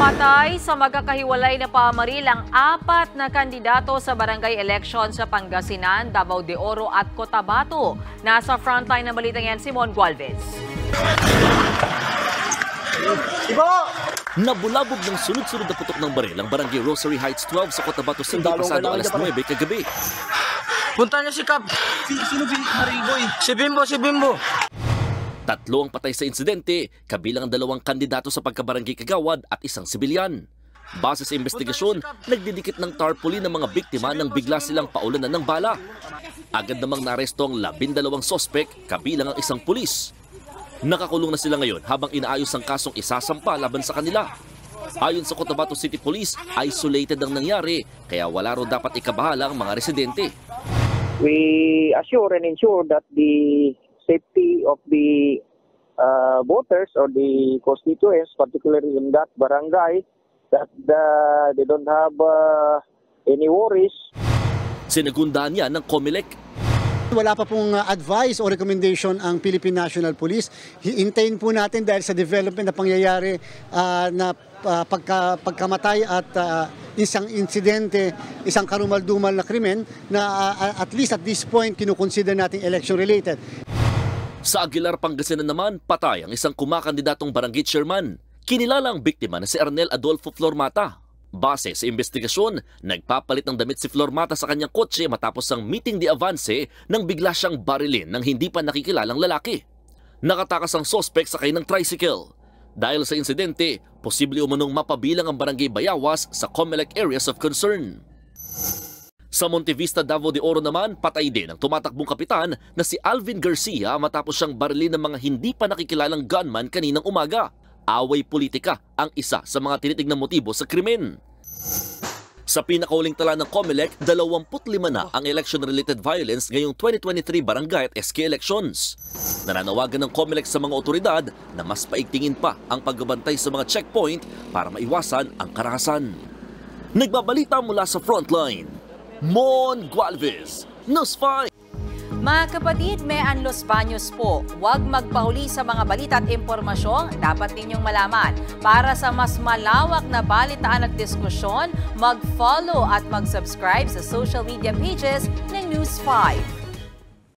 Namatay sa magkakahiwalay na pamaril ang 4 na kandidato sa barangay election sa Pangasinan, Davao de Oro at Cotabato. Nasa frontline ng balitang yan, Simon Gualvez. Nabulabog ng sunod-sunod na putok ng baril ang barangay Rosary Heights 12 sa Cotabato City pasado alas 9 kagabi. Punta niyo si Cap. Sino Mariboy? Si Bimbo. 3 ang patay sa insidente, kabilang ang 2 kandidato sa pagkabarangay Kagawad at 1 sibilyan. Base sa investigasyon, nagdidikit ng tarpaulin ng mga biktima nang bigla silang paulanan ng bala. Agad namang naresto ang 12 sospek, kabilang ang 1 pulis. Nakakulong na sila ngayon habang inaayos ang kasong isasampa laban sa kanila. Ayon sa Cotabato City Police, isolated ang nangyari, kaya wala raw dapat ikabahala ang mga residente. We assure and ensure that the safety of the voters or the constituents, particularly in that barangay, that they don't have any worries. Sinagundaan niya ng COMELEC. Wala pa pong advice o recommendation ang Philippine National Police. Hintayin po natin dahil sa development na pangyayari na pagkamatay at isang insidente, isang karumal-dumal na krimen na at least at this point kinukonsider natin election-related. Sa Aguilar, Pangasinan naman, patay ang 1 kumakandidatong barangay chairman. Kinilala ang biktima na si Arnel Adolfo Flormata. Base sa investigasyon, nagpapalit ng damit si Flormata sa kanyang kotse matapos ang meeting de avance nang bigla siyang barilin ng hindi pa nakikilalang lalaki. Nakatakas ang sospek sakay ng tricycle. Dahil sa insidente, posible umanong mapabilang ang barangay Bayawas sa COMELEC areas of concern. Sa Montevista, Davao de Oro naman, patay din ang tumatakbong kapitan na si Alvin Garcia matapos siyang barilin ng mga hindi pa nakikilalang gunman kaninang umaga. Away politika ang isa sa mga tinitingnang motibo sa krimen. Sa pinakauling tala ng COMELEC, 25 na ang election-related violence ngayong 2023 barangay at SK elections. Nananawagan ng COMELEC sa mga otoridad na mas paigtingin pa ang pagbabantay sa mga checkpoint para maiwasan ang karahasan. Nagbabalita mula sa frontline, Mon Gualvez, News 5. Mga kapatid, may Los Baños po. Huwag magpahuli sa mga balita at impormasyon dapat ninyong malaman. Para sa mas malawak na balitaan at diskusyon, mag-follow at mag-subscribe sa social media pages ng News 5.